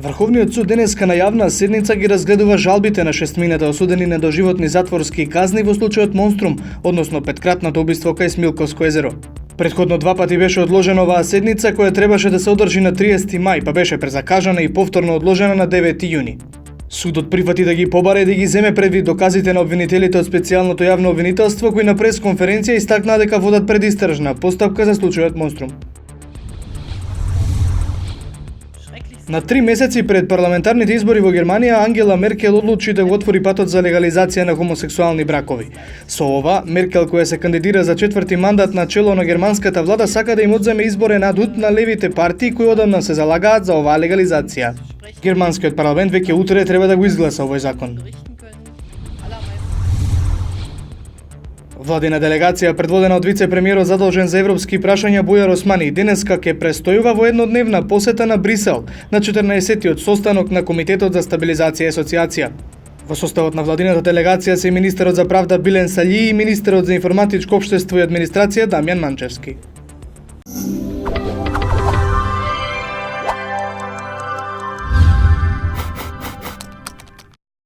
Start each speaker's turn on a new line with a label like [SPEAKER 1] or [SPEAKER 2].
[SPEAKER 1] Врховниот суд денеска на јавна седница ги разгледува жалбите на шестмината осудени на доживотни затворски казни во случајот Монструм, односно петкратното убиство кај Смилковско езеро. Предходно два пати беше одложена оваа седница која требаше да се одржи на 30 мај, па беше презакажана и повторно одложена на 9 јуни. Судот прифати да ги побаре и да ги земе предвид доказите на обвинителите од специјалното јавно обвинителство кои на пресконференција истакнаа дека водат предистражна постапка за случајот Монструм. На 3 месеци пред парламентарните избори во Германија, Ангела Меркел одлучи да го отвори патот за легализација на хомосексуални бракови. Со ова, Меркел, која се кандидира за 4ти мандат на чело на германската влада, сака да им одземе изборен адут на левите партии кои одамна се залагаат за оваа легализација. Германскиот парламент веќе утре треба да го изгласа овој закон. Владина делегација, предводена од вице-премиерот задолжен за европски прашања Бујар Османи, денеска ќе престојува во еднодневна посета на Брисел на 14-тиот состанок на Комитетот за стабилизација и асоциација. Во составот на владината делегација се министерот за правда Билен Саљи и министерот за информатичко општество и администрација Дамјан Манчевски.